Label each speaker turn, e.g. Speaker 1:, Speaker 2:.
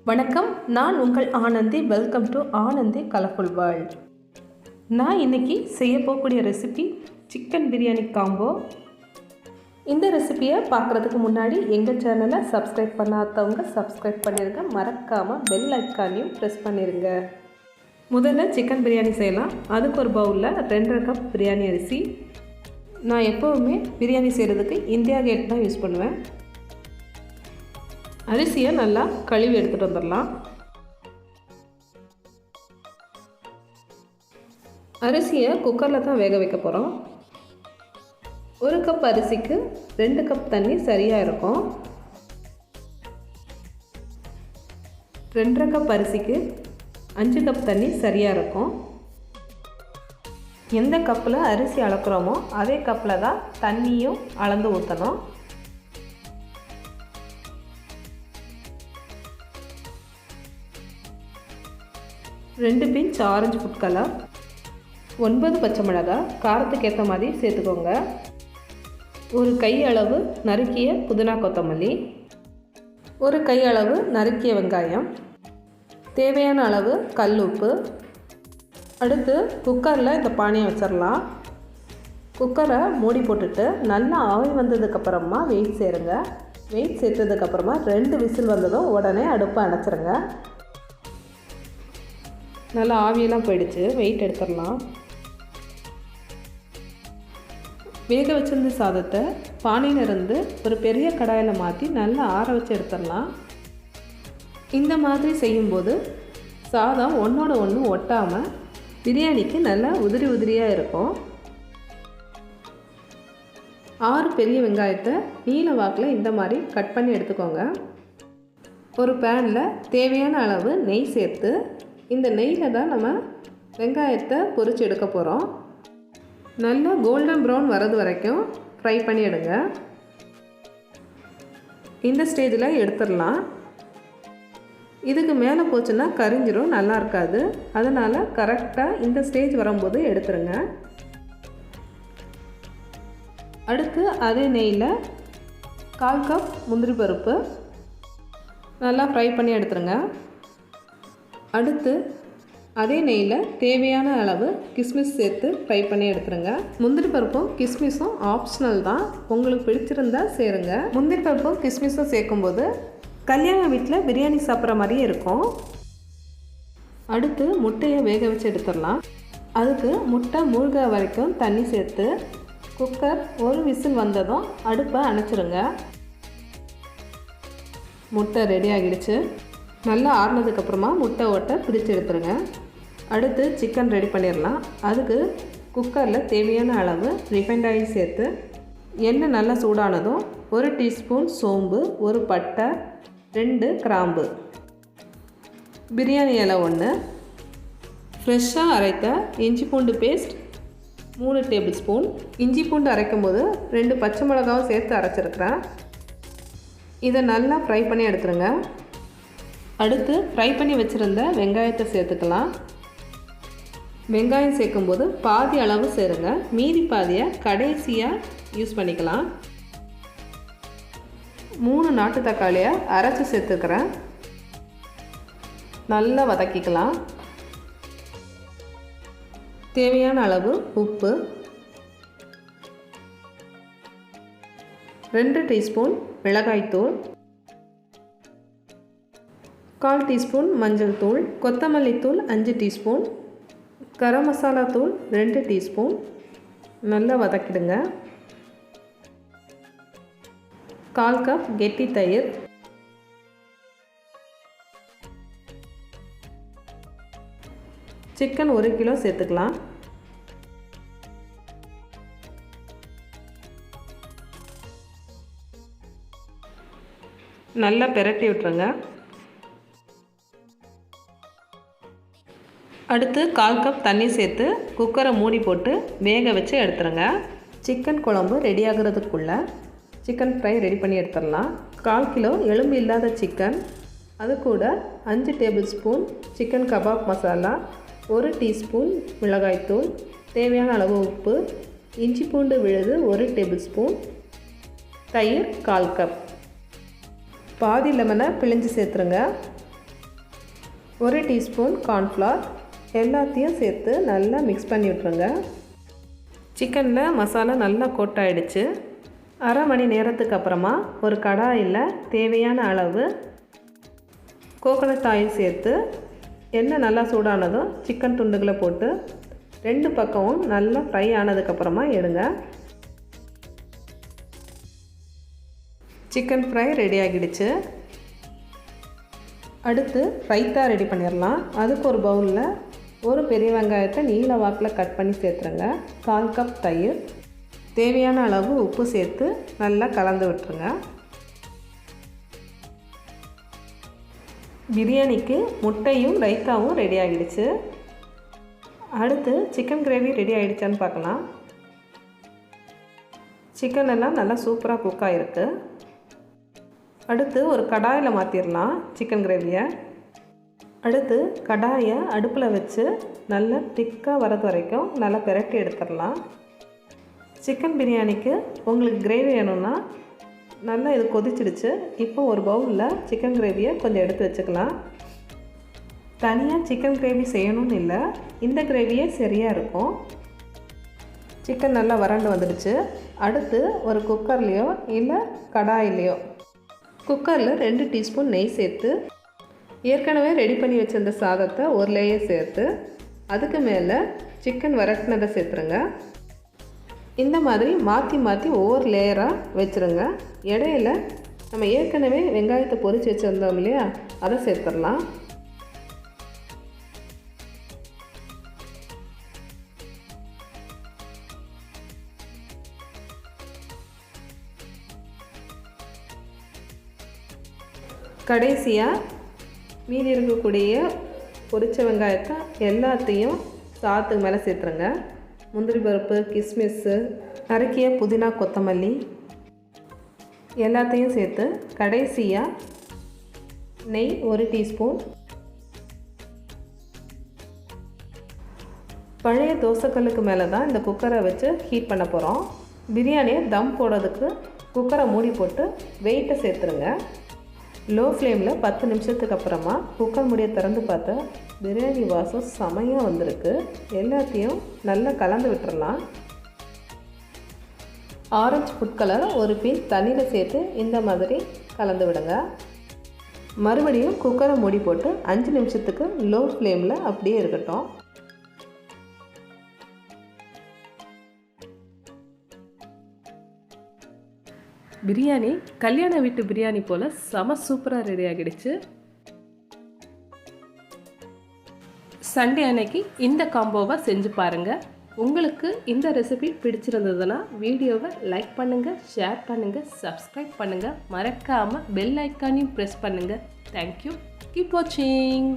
Speaker 1: வணக்கம், நான் உங்கள் Anandhi. Welcome to Anandhi colourful world. நான் இன்றைக்கி செய்ய போகக்கூடிய ரெசிபி சிக்கன் பிரியாணி காம்போ. இந்த ரெசிபியை பார்க்குறதுக்கு முன்னாடி எங்கள் சேனலை சப்ஸ்கிரைப் பண்ணாதவங்க சப்ஸ்கிரைப் பண்ணிடுங்க. மறக்காமல் பெல் ஐக்கானையும் ப்ரெஸ் பண்ணிடுங்க. முதல்ல சிக்கன் பிரியாணி செய்யலாம். அதுக்கு ஒரு பவுலில் 2.5 கப் பிரியாணி அரிசி. நான் எப்போவுமே பிரியாணி செய்கிறதுக்கு இந்தியா கேட் தான் யூஸ் பண்ணுவேன். அரிசியை நல்லா கழுவி எடுத்துகிட்டு வந்துடலாம். அரிசியை குக்கரில் தான் வேக வைக்க போகிறோம். 1 கப் அரிசிக்கு 2 கப் தண்ணி சரியாக இருக்கும். 2.5 கப் அரிசிக்கு 5 கப் தண்ணி சரியாக இருக்கும். எந்த கப்பில் அரிசி அளக்குறோமோ அதே கப்பில் தான் தண்ணியும் அளந்து ஊற்றணும். 2 பிஞ்ச் ஆரஞ்சு ஃபுட் கலர், 9 பச்சை மிளகாய் காரத்துக்கு ஏற்ற மாதிரி சேர்த்துக்கோங்க. ஒரு கை அளவு நறுக்கிய புதினா கொத்தமல்லி, ஒரு கை அளவு நறுக்கிய வெங்காயம், தேவையான அளவு கல் உப்பு. அடுத்து குக்கரில் இந்த பானையை வச்சிடலாம். குக்கரை மூடி போட்டுட்டு நல்லா ஆவி வந்ததுக்கப்புறமா வெயிட் சேருங்க. வெயிட் சேர்த்ததுக்கப்புறமா 2 விசில் வந்ததும் உடனே அடுப்பை அணைச்சிருங்க. நல்லா ஆவியெல்லாம் போயிடுச்சு. வெயிட் எடுத்துடலாம். வேக வச்சிருந்த சாதத்தை பானையிலிருந்து ஒரு பெரிய கடாயில் மாற்றி நல்லா ஆற வச்சு எடுத்துடலாம். இந்த மாதிரி செய்யும்போது சாதம் ஒன்றோட ஒன்று ஒட்டாமல் பிரியாணிக்கு நல்லா உதிரி உதிரியாக இருக்கும். 6 பெரிய வெங்காயத்தை நீல வாக்கில் இந்த மாதிரி கட் பண்ணி எடுத்துக்கோங்க. ஒரு பேனில் தேவையான அளவு நெய் சேர்த்து இந்த நெய்யில் தான் நம்ம வெங்காயத்தை பொரித்து எடுக்க போகிறோம். நல்லா கோல்டன் ப்ரௌன் வரது வரைக்கும் ஃப்ரை பண்ணி எடுங்க. இந்த ஸ்டேஜில் எடுத்துடலாம். இதுக்கு மேலே போச்சுன்னா கரிஞ்சிரும், நல்லா இருக்காது. அதனால் கரெக்டாக இந்த ஸ்டேஜ் வரும்போது எடுத்துருங்க. அடுத்து அதே நெய்யில் 1/4 கப் முந்திரி பருப்பு நல்லா ஃப்ரை பண்ணி எடுத்துருங்க. அடுத்து அதே நெய்யில் தேவையான அளவு கிஸ்மிஸ் சேர்த்து ஃப்ரை பண்ணி எடுத்துருங்க. முந்திரி பருப்பும் கிஸ்மிஸும் ஆப்ஷனல் தான், உங்களுக்கு பிடிச்சிருந்தா சேருங்க. முந்திரி பருப்பும் கிஸ்மிஸும் சேர்க்கும்போது கல்யாண வீட்டில் பிரியாணி சாப்பிட்ற மாதிரியே இருக்கும். அடுத்து முட்டையை வேக வச்சு எடுத்துடலாம். அதுக்கு முட்டை மூழ்கிற வரைக்கும் தண்ணி சேர்த்து குக்கர் 1 விசில் வந்ததும் அடுப்பை அணைச்சிருங்க. முட்டை ரெடி ஆகிடுச்சு. நல்லா ஆறுனதுக்கப்புறமா முட்டை ஓட்டை பிரித்து எடுத்துருங்க. அடுத்து சிக்கன் ரெடி பண்ணிடலாம். அதுக்கு குக்கரில் தேவையான அளவு ரிஃபைண்ட் ஆயில் சேர்த்து எண்ணெய் நல்லா சூடானதும் 1 டீஸ்பூன் சோம்பு, 1 பட்டை, 2 கிராம்பு, பிரியாணி இலை 1, ஃப்ரெஷ்ஷாக அரைத்த இஞ்சி பூண்டு பேஸ்ட் 3 டேபிள் ஸ்பூன். இஞ்சி பூண்டு அரைக்கும் போது 2 பச்சை மிளகாவும் சேர்த்து அரைச்சிருக்கிறேன். இதை நல்லா ஃப்ரை பண்ணி எடுத்துருங்க. அடுத்து ஃப்ரை பண்ணி வச்சுருந்த வெங்காயத்தை சேர்த்துக்கலாம். வெங்காயம் சேர்க்கும்போது பாதி அளவு சேருங்க, மீதி பாதியை கடைசியாக யூஸ் பண்ணிக்கலாம். 3 நாட்டு தக்காளியை அரைச்சி சேர்த்துக்கிறேன். நல்லா வதக்கிக்கலாம். தேவையான அளவு உப்பு, 2 டீஸ்பூன் மிளகாய்த்தூள், 1/4 டீஸ்பூன் மஞ்சள் தூள், கொத்தமல்லி தூள் 5 டீஸ்பூன், கரம் மசாலா தூள் 2 டீஸ்பூன். நல்லா வதக்கிடுங்க. 1/4 கப் கெட்டி தயிர், சிக்கன் 1 கிலோ சேர்த்துக்கலாம். நல்லா பெரட்டி விட்டுருங்க. அடுத்து 1/4 கப் தண்ணி சேர்த்து குக்கரை மூடி போட்டு வேக வச்சு எடுத்துருங்க. சிக்கன் குழம்பு ரெடி ஆகிறதுக்குள்ளே சிக்கன் ஃப்ரை ரெடி பண்ணி எடுத்துடலாம். 1/4 கிலோ எலும்பு இல்லாத சிக்கன், அது கூட 5 table spoon chicken kebab masala, 1 teaspoon மிளகாய்த்தூள், தேவையான அளவு உப்பு, இஞ்சி பூண்டு விழுது 1 டேபிள் ஸ்பூன், தயிர் 1/4 கப். பாதி லெமனை பிழிஞ்சு சேர்த்துருங்க. 1 டீஸ்பூன் கார்ன்ஃப்ளவர் எல்லாத்தையும் சேர்த்து நல்லா மிக்ஸ் பண்ணி விட்ருங்க. சிக்கனில் மசாலா நல்லா கோட் ஆகிடுச்சு. அரை மணி நேரத்துக்கு அப்புறமா ஒரு கடாயில் தேவையான அளவு கோகோனட் ஆயில் சேர்த்து எண்ணெய் நல்லா சூடானதும் சிக்கன் துண்டுகளை போட்டு 2 பக்கமும் நல்லா ஃப்ரை ஆனதுக்கப்புறமா எடுங்க. சிக்கன் ஃப்ரை ரெடி ஆகிடுச்சு. அடுத்து ரைத்தா ரெடி பண்ணிடலாம். அதுக்கு ஒரு பவுலில் ஒரு பெரிய வெங்காயத்தை நீல வாக்கில் கட் பண்ணி சேர்த்துருங்க. 1/4 கப் தயிர், தேவையான அளவு உப்பு சேர்த்து நல்லா கலந்து விட்டுருங்க. பிரியாணிக்கு முட்டையும் ரைத்தாவும் ரெடி ஆகிடுச்சு. அடுத்து சிக்கன் கிரேவி ரெடி ஆகிடுச்சான்னு பார்க்கலாம். சிக்கன் எல்லாம் நல்லா சூப்பராக குக் ஆகிருக்கு. அடுத்து ஒரு கடாயில் மாற்றிடலாம் சிக்கன் கிரேவியை. அடுத்து கடாயை அடுப்பில் வச்சு நல்லா திக்காக வரது வரைக்கும் நல்லா பிரட்டி எடுத்துடலாம். சிக்கன் பிரியாணிக்கு உங்களுக்கு கிரேவி வேணும்னா நல்லா இது கொதிச்சிடுச்சு. இப்போ ஒரு பவுலில் சிக்கன் கிரேவியை கொஞ்சம் எடுத்து வச்சுக்கலாம். தனியாக சிக்கன் கிரேவி செய்யணும்னு இல்லை, இந்த கிரேவியே சரியாக இருக்கும். சிக்கன் நல்லா வறண்டு வந்துடுச்சு. அடுத்து ஒரு குக்கர்லேயோ இல்லை கடாயிலையோ குக்கரில் 2 டீஸ்பூன் நெய் சேர்த்து ஏற்கனவே ரெடி பண்ணி வச்சிருந்த சாதத்தை ஒரு லேயர் சேர்த்து அதுக்கு மேலே சிக்கன் வரட்டினதை சேர்த்துருங்க. இந்த மாதிரி மாற்றி மாற்றி ஒவ்வொரு லேயராக வச்சுருங்க. இடையில நம்ம ஏற்கனவே வெங்காயத்தை பொரித்து வச்சுருந்தோம் இல்லையா, அதை சேர்த்துடலாம். கடைசியாக மீதி இருக்கக்கூடிய பொரிச்ச வெங்காயத்தை எல்லாத்தையும் சாதத்துக்கு மேலே சேர்த்துருங்க. முந்திரி பருப்பு, கிஸ்மிஸ்ஸு, நறுக்கிய புதினா, கொத்தமல்லி எல்லாத்தையும் சேர்த்து கடைசியாக நெய் 1 டீஸ்பூன், பழைய தோசைக்கல்லுக்கு மேலே தான் இந்த குக்கரை வச்சு ஹீட் பண்ண போகிறோம். பிரியாணியை தம் போடுறதுக்கு குக்கரை மூடி போட்டு வெயிட்டை சேர்த்துருங்க. லோ ஃப்ளேமில் 10 நிமிஷத்துக்கு அப்புறமா குக்கர் மூடியை திறந்து பார்த்தா பிரியாணி வாசம் செமையாக வந்திருக்கு. எல்லாத்தையும் நல்லா கலந்து விட்டுறலாம். ஆரஞ்சு ஃபுட் கலர் ஒரு பின் தண்ணியில் சேர்த்து இந்த மாதிரி கலந்து விடுங்க. மறுபடியும் குக்கரை மூடி போட்டு 5 நிமிஷத்துக்கு லோ ஃப்ளேமில் அப்படியே இருக்கட்டும். பிரியாணி கல்யாண வீட்டு பிரியாணி போல் செம சூப்பராக ரெடி ஆகிடுச்சு. சண்டே அன்னைக்கு இந்த காம்போவை செஞ்சு பாருங்கள். உங்களுக்கு இந்த ரெசிபி பிடிச்சிருந்ததுன்னா வீடியோவை லைக் பண்ணுங்கள், ஷேர் பண்ணுங்கள், சப்ஸ்கிரைப் பண்ணுங்கள். மறக்காமல் பெல் ஐக்கானையும் ப்ரெஸ் பண்ணுங்கள். தேங்க்யூ. கீப் வாட்சிங்.